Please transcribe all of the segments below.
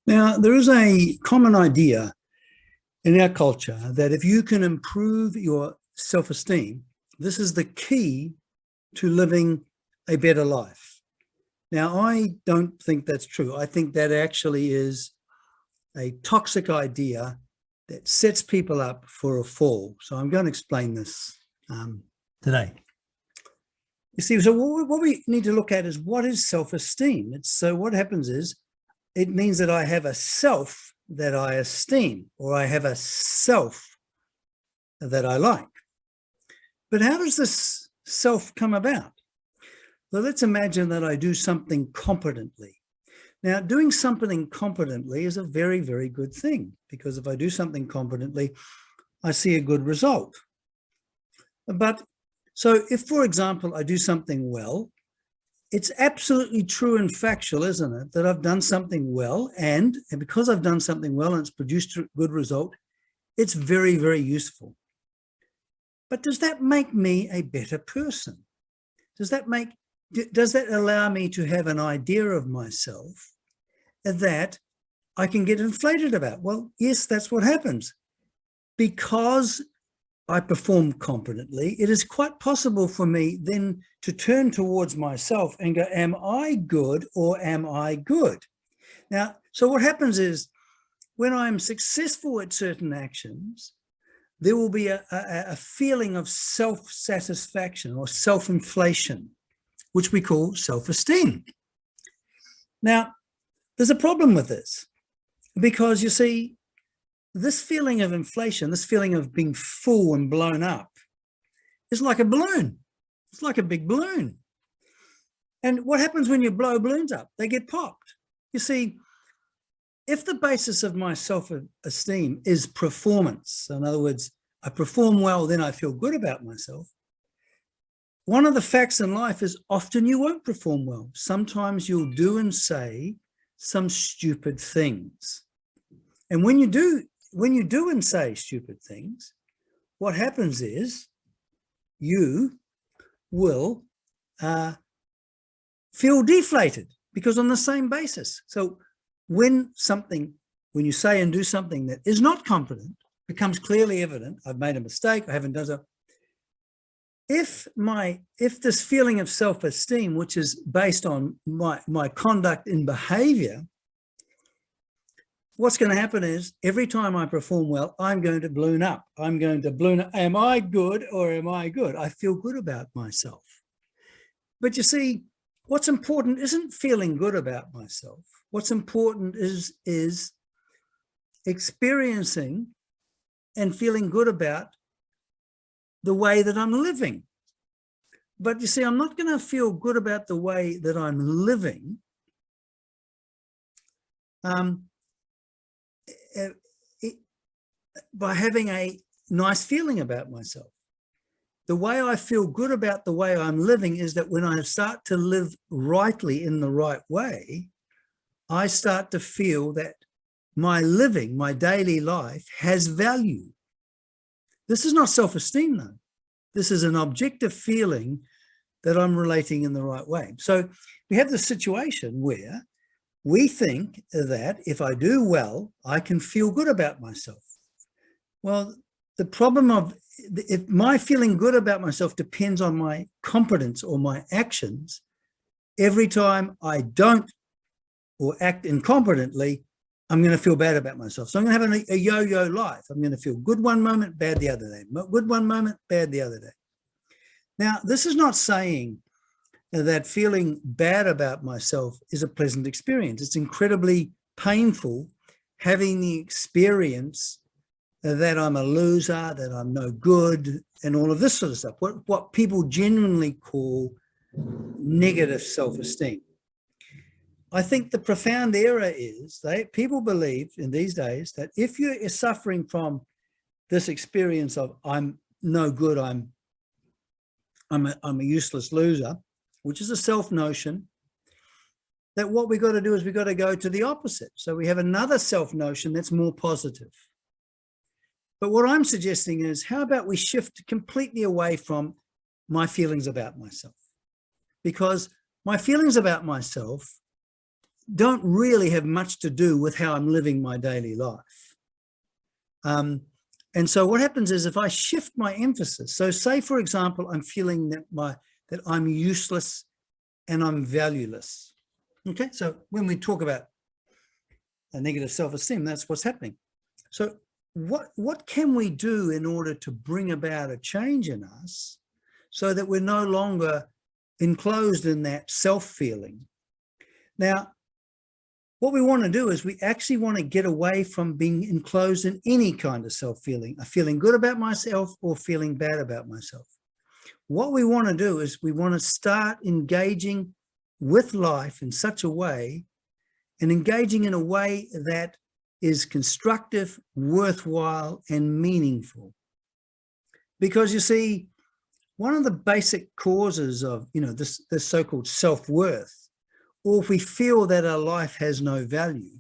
Now, there is a common idea in our culture that if you can improve your self-esteem, this is the key to living a better life. Now, I don't think that's true. I think that actually is a toxic idea that sets people up for a fall. So I'm going to explain this today. You see, so what we need to look at is what is self-esteem? So what happens is it means that I have a self that I esteem, or I have a self that I like. But how does this self come about? Well, let's imagine that I do something competently. Now, doing something competently is a very, very good thing, because if I do something competently, I see a good result. But so if, for example, I do something well, it's absolutely true and factual, isn't it, that I've done something well, and because I've done something well and it's produced a good result, it's very, very useful. But does that make me a better person? Does that allow me to have an idea of myself that I can get inflated about? Well, yes, that's what happens. Because I perform competently, it is quite possible for me then to turn towards myself and go, am I good or am I good? Now, so what happens is when I'm successful at certain actions, there will be a feeling of self-satisfaction or self-inflation, which we call self-esteem. Now, there's a problem with this, because you see, this feeling of inflation, this feeling of being full and blown up, is like a balloon. It's like a big balloon. And what happens when you blow balloons up? They get popped. You see, if the basis of my self-esteem is performance, in other words, I perform well, then I feel good about myself. One of the facts in life is often you won't perform well. Sometimes you'll do and say some stupid things. And when you do and say stupid things, what happens is you will feel deflated, because on the same basis. So when you say and do something that is not competent, becomes clearly evident, I've made a mistake, I haven't done so. If this feeling of self-esteem, which is based on my conduct and behavior, what's going to happen is every time I perform well, I'm going to balloon up. I'm going to balloon up. Am I good or am I good? I feel good about myself. But you see, what's important isn't feeling good about myself. What's important is experiencing and feeling good about the way that I'm living. But you see, I'm not going to feel good about the way that I'm living by having a nice feeling about myself. The way I feel good about the way I'm living is that when I start to live rightly in the right way, I start to feel that my living, my daily life has value. This is not self-esteem though. This is an objective feeling that I'm relating in the right way. So we have this situation where we think that if I do well, I can feel good about myself. Well, the problem of if my feeling good about myself depends on my competence or my actions, every time I don't or act incompetently, I'm going to feel bad about myself. So I'm going to have a yo-yo life. I'm going to feel good one moment, bad the other day. Good one moment, bad the other day. Now, this is not saying that feeling bad about myself is a pleasant experience. It's incredibly painful having the experience that I'm a loser, that I'm no good, and all of this sort of stuff, what people genuinely call negative self-esteem. I think the profound error is that people believe in these days that if you're suffering from this experience of I'm no good, I'm a useless loser, which is a self-notion, that what we've got to do is we've got to go to the opposite. So we have another self-notion that's more positive. But what I'm suggesting is, how about we shift completely away from my feelings about myself? Because my feelings about myself don't really have much to do with how I'm living my daily life. And so what happens is if I shift my emphasis, so say, for example, I'm feeling that I'm useless and I'm valueless. Okay, so when we talk about a negative self-esteem, that's what's happening. So what can we do in order to bring about a change in us so that we're no longer enclosed in that self-feeling? Now, what we want to do is we actually want to get away from being enclosed in any kind of self-feeling, a feeling good about myself or feeling bad about myself. What we want to do is we want to start engaging with life in such a way, and engaging in a way that is constructive, worthwhile, and meaningful. Because you see, one of the basic causes of, this so-called self-worth, or if we feel that our life has no value,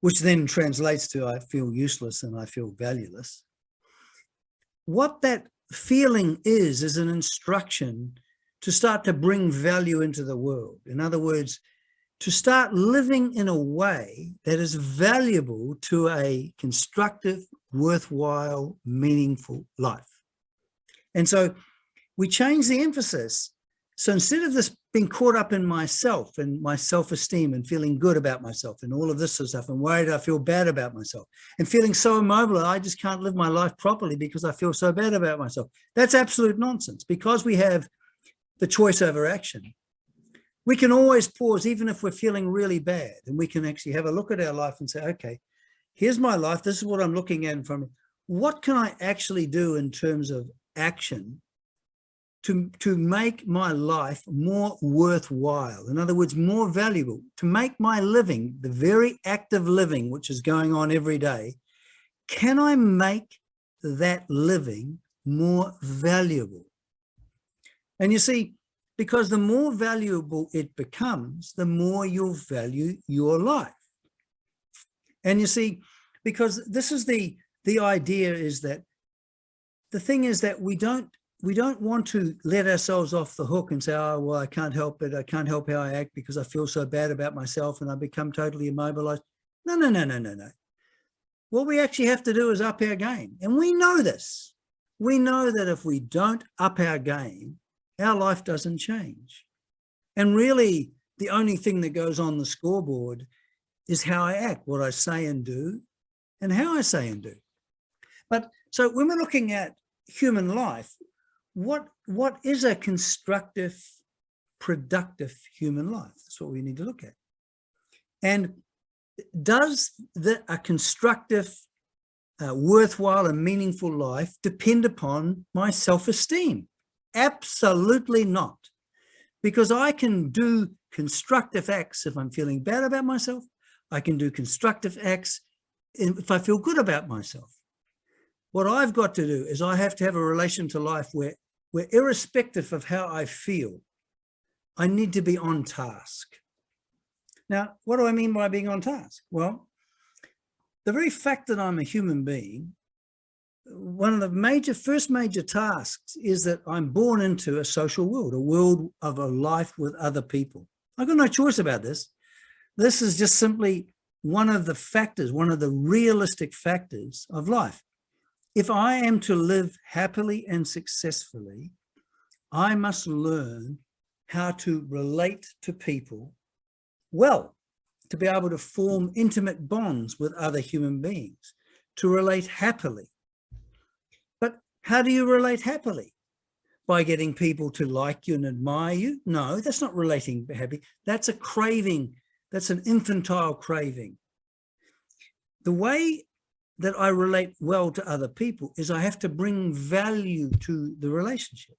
which then translates to I feel useless and I feel valueless. What that feeling is an instruction to start to bring value into the world. In other words, to start living in a way that is valuable to a constructive, worthwhile, meaningful life. And so we change the emphasis. So instead of this being caught up in myself and my self-esteem and feeling good about myself and all of this sort of stuff and worried I feel bad about myself and feeling so immobile I just can't live my life properly because I feel so bad about myself. That's absolute nonsense. Because we have the choice over action, we can always pause, even if we're feeling really bad, and we can actually have a look at our life and say, okay, here's my life. This is what I'm looking at in front of me. What can I actually do in terms of action to make my life more worthwhile? In other words, more valuable, to make my living, the very active living which is going on every day, can I make that living more valuable? And you see, because the more valuable it becomes, the more you'll value your life. And you see, because this is the idea, is that the thing is that we don't want to let ourselves off the hook and say, oh, well, I can't help it. I can't help how I act because I feel so bad about myself and I become totally immobilized. No. What we actually have to do is up our game. And we know this. We know that if we don't up our game, our life doesn't change. And really, the only thing that goes on the scoreboard is how I act, what I say and do, and how I say and do. But so when we're looking at human life, what is a constructive, productive human life? That's what we need to look at. And does a constructive, worthwhile and meaningful life depend upon my self-esteem? Absolutely not. Because I can do constructive acts if I'm feeling bad about myself. I can do constructive acts if I feel good about myself. What I've got to do is I have to have a relation to life where irrespective of how I feel, I need to be on task. Now, what do I mean by being on task? Well, the very fact that I'm a human being, one of the first major tasks is that I'm born into a social world, a world of a life with other people. I've got no choice about this. This is just simply one of the factors, one of the realistic factors of life. If I am to live happily and successfully, I must learn how to relate to people well, to be able to form intimate bonds with other human beings, to relate happily. But how do you relate happily? By getting people to like you and admire you? No, that's not relating happy. That's a craving. That's an infantile craving. The way that I relate well to other people is I have to bring value to the relationship.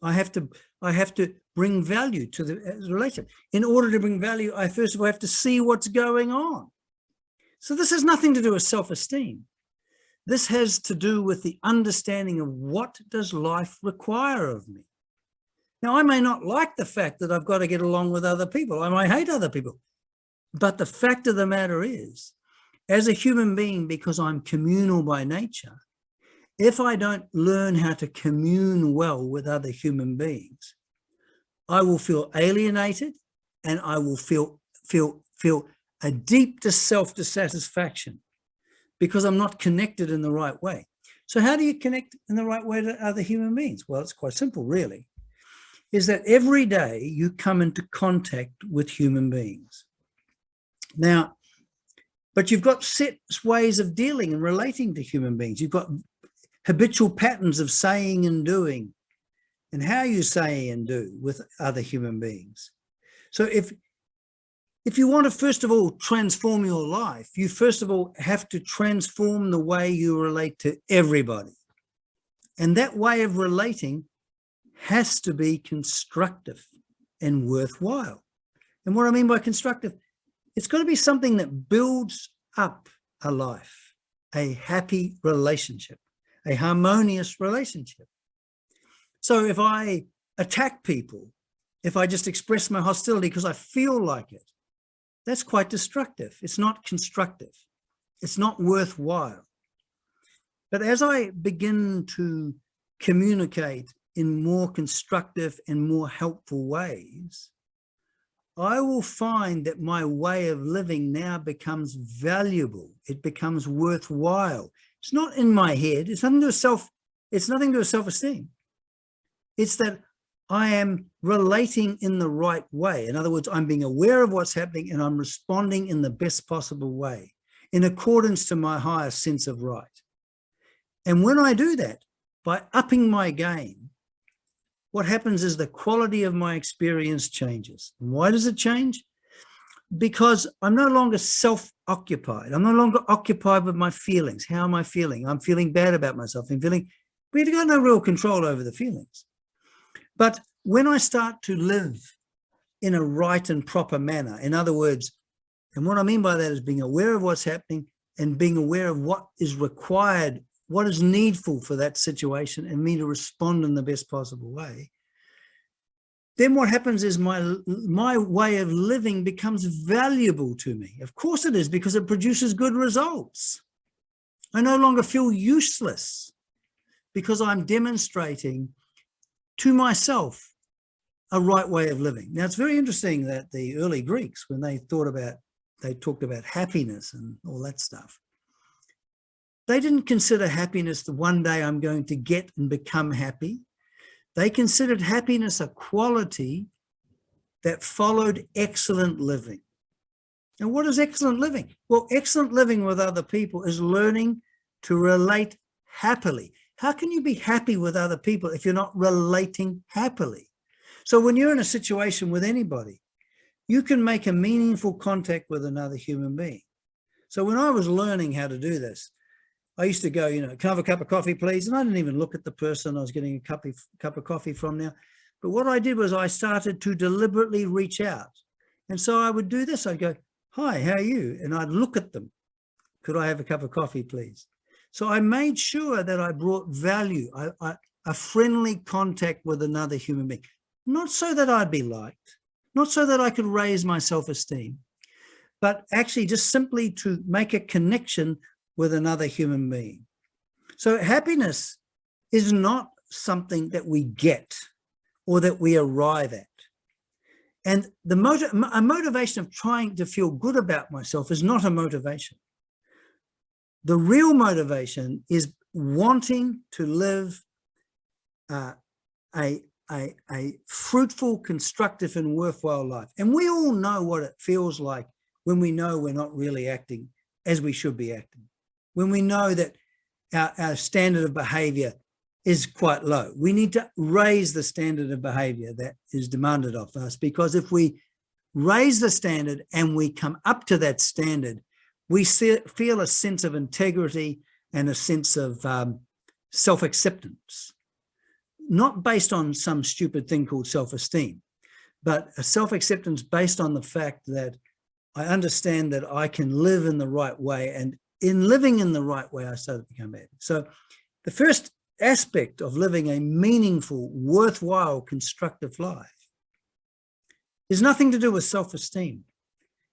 I have to bring value to the relationship. In order to bring value, I first of all have to see what's going on. So this has nothing to do with self-esteem. This has to do with the understanding of what does life require of me. Now, I may not like the fact that I've got to get along with other people. I might hate other people. But the fact of the matter is, as a human being, because I'm communal by nature, if I don't learn how to commune well with other human beings, I will feel alienated and I will feel feel a deep self-dissatisfaction because I'm not connected in the right way. So how do you connect in the right way to other human beings? Well, it's quite simple, really, is that every day you come into contact with human beings. Now, but you've got set ways of dealing and relating to human beings. You've got habitual patterns of saying and doing and how you say and do with other human beings. So if you want to, first of all, transform your life, you first of all have to transform the way you relate to everybody. And that way of relating has to be constructive and worthwhile. And what I mean by constructive, it's got to be something that builds up a life, a happy relationship, a harmonious relationship. So if I attack people, if I just express my hostility because I feel like it, that's quite destructive. It's not constructive. It's not worthwhile. But as I begin to communicate in more constructive and more helpful ways, I will find that my way of living now becomes valuable. It becomes worthwhile. It's not in my head. It's nothing to do with self-esteem. It's that I am relating in the right way. In other words, I'm being aware of what's happening and I'm responding in the best possible way, in accordance to my higher sense of right. And when I do that, by upping my game, what happens is the quality of my experience changes. And why does it change? Because I'm no longer self-occupied. I'm no longer occupied with my feelings. How am I feeling? I'm feeling bad about myself. We've got no real control over the feelings. But when I start to live in a right and proper manner, in other words, and what I mean by that is being aware of what's happening and being aware of what is required, what is needful for that situation and me to respond in the best possible way, then what happens is my way of living becomes valuable to me. Of course it is, because it produces good results. I no longer feel useless because I'm demonstrating to myself a right way of living. Now, it's very interesting that the early Greeks, when they talked about happiness and all that stuff, they didn't consider happiness the one day I'm going to get and become happy. They considered happiness a quality that followed excellent living. And what is excellent living? Well, excellent living with other people is learning to relate happily. How can you be happy with other people if you're not relating happily? So when you're in a situation with anybody, you can make a meaningful contact with another human being. So when I was learning how to do this, I used to go, can I have a cup of coffee, please? And I didn't even look at the person I was getting a cup of coffee from now. But what I did was I started to deliberately reach out. And so I would do this. I'd go, hi, how are you? And I'd look at them. Could I have a cup of coffee, please? So I made sure that I brought value, a friendly contact with another human being, not so that I'd be liked, not so that I could raise my self-esteem, but actually just simply to make a connection with another human being. So happiness is not something that we get or that we arrive at. And a motivation of trying to feel good about myself is not a motivation. The real motivation is wanting to live a fruitful, constructive, and worthwhile life. And we all know what it feels like when we know we're not really acting as we should be acting, when we know that our standard of behavior is quite low. We need to raise the standard of behavior that is demanded of us, because if we raise the standard and we come up to that standard, we feel a sense of integrity and a sense of self-acceptance, not based on some stupid thing called self-esteem, but a self-acceptance based on the fact that I understand that I can live in the right way, and in living in the right way, I start to become happy. So the first aspect of living a meaningful, worthwhile, constructive life is nothing to do with self-esteem.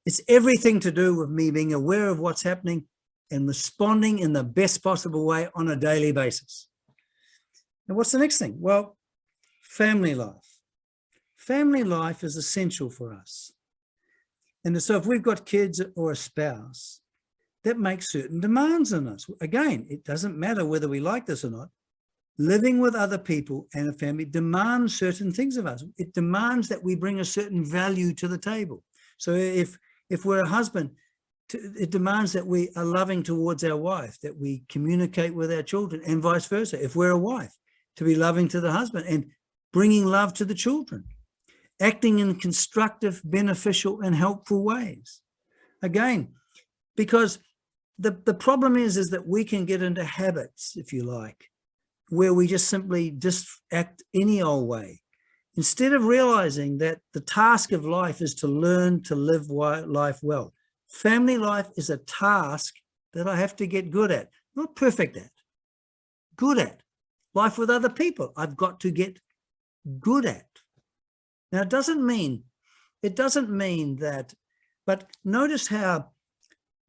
It's everything to do with me being aware of what's happening and responding in the best possible way on a daily basis. And what's the next thing? Well, family life. Family life is essential for us. And so if we've got kids or a spouse, that makes certain demands on us. Again, it doesn't matter whether we like this or not. Living with other people and a family demands certain things of us. It demands that we bring a certain value to the table. So if we're a husband, it demands that we are loving towards our wife, that we communicate with our children, and vice versa. If we're a wife, to be loving to the husband and bringing love to the children, acting in constructive, beneficial, and helpful ways. Again, because the problem is that we can get into habits, if you like, where we just simply just act any old way, instead of realizing that the task of life is to learn to live life well. Family life is a task that I have to get good at, not perfect at, good at. Life with other people, I've got to get good at. Now, it doesn't mean that, but notice how,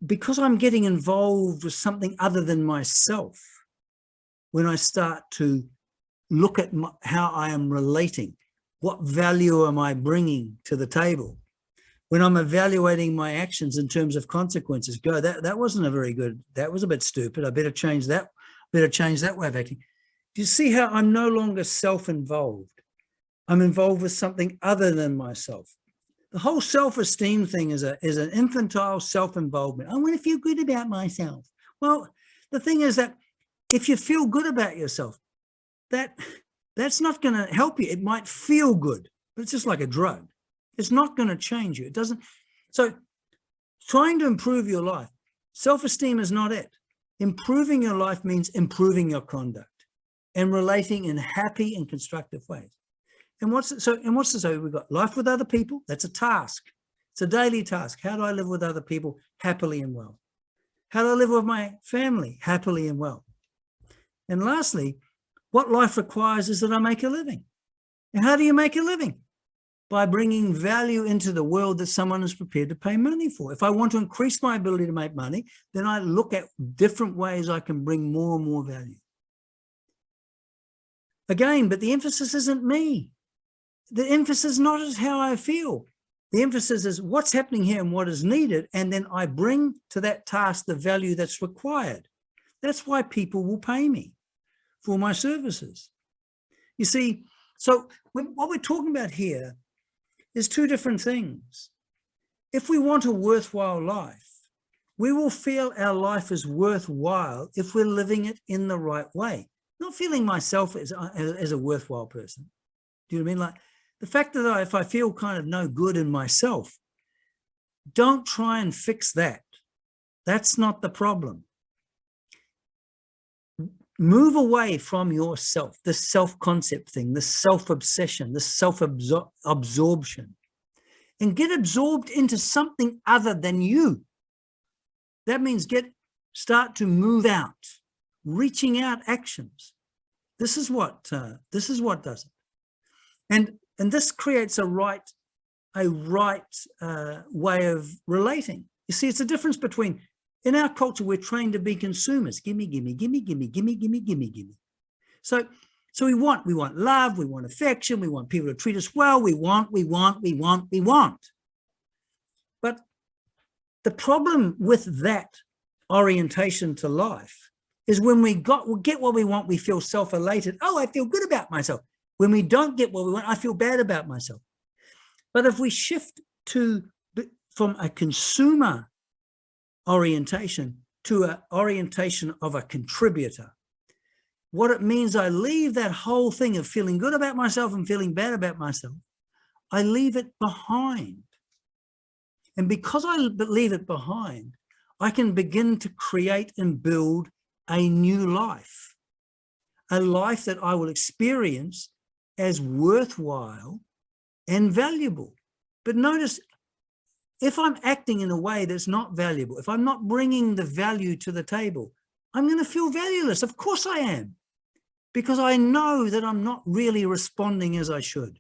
because I'm getting involved with something other than myself, when I start to look at how I am relating, what value am I bringing to the table? When I'm evaluating my actions in terms of consequences, that wasn't a very good, that was a bit stupid. I better change that way of acting. Do you see how I'm no longer self-involved? I'm involved with something other than myself. The whole self-esteem thing is an infantile self-involvement. I want to feel good about myself. Well, the thing is that if you feel good about yourself, that's not going to help you. It might feel good, but it's just like a drug. It's not going to change you. It doesn't. So trying to improve your life, self-esteem is not it. Improving your life means improving your conduct and relating in happy and constructive ways. And what's the so we've got life with other people. That's a task. It's a daily task. How do I live with other people happily and well? How do I live with my family happily and well? And lastly, what life requires is that I make a living. And how do you make a living? By bringing value into the world that someone is prepared to pay money for. If I want to increase my ability to make money, then I look at different ways I can bring more and more value. Again, but the emphasis isn't me. The emphasis is not is how I feel. The emphasis is what's happening here and what is needed, and then I bring to that task the value that's required. That's why people will pay me for my services. You see, so what we're talking about here is two different things. If we want a worthwhile life, we will feel our life is worthwhile if we're living it in the right way. Not feeling myself as a worthwhile person. Do you know what I mean? Like the fact that if I feel kind of no good in myself, don't try and fix that. That's not the problem. Move away from yourself, the self-concept thing, the self-obsession, the self-absorption, and get absorbed into something other than you. That means start to move out, reaching out actions. This is what does it. And this creates a right way of relating. You see, it's a difference between, in our culture, we're trained to be consumers. Gimme, gimme, gimme, gimme, gimme, gimme, gimme, gimme. So we want love, we want affection, we want people to treat us well, we want. But the problem with that orientation to life is when we get what we want, we feel self-elated. Oh, I feel good about myself. When we don't get what we want, I feel bad about myself. But if we shift from a consumer orientation to an orientation of a contributor, what it means, I leave that whole thing of feeling good about myself and feeling bad about myself. I leave it behind. And because I leave it behind, I can begin to create and build a new life, a life that I will experience as worthwhile and valuable. But notice, if I'm acting in a way that's not valuable, if I'm not bringing the value to the table, I'm going to feel valueless. Of course I am, because I know that I'm not really responding as I should.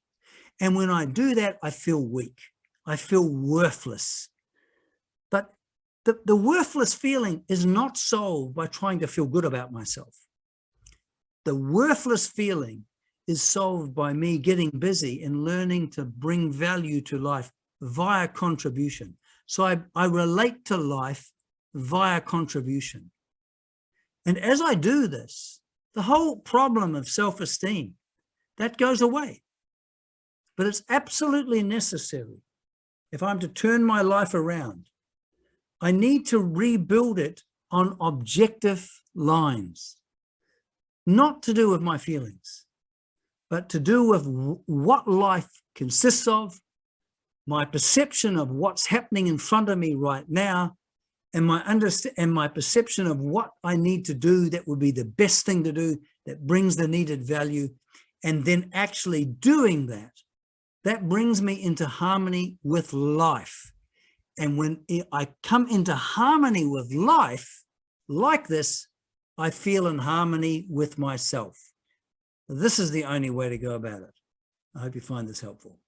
And when I do that, I feel weak. I feel worthless. But the worthless feeling is not solved by trying to feel good about myself. The worthless feeling is solved by me getting busy and learning to bring value to life via contribution, So I relate to life via contribution. And as I do this, the whole problem of self-esteem, that goes away. But it's absolutely necessary. If I'm to turn my life around, I need to rebuild it on objective lines, not to do with my feelings, but to do with what life consists of, my perception of what's happening in front of me right now, and my perception of what I need to do that would be the best thing to do, that brings the needed value, and then actually doing that, that brings me into harmony with life. And when I come into harmony with life like this, I feel in harmony with myself. This is the only way to go about it. I hope you find this helpful.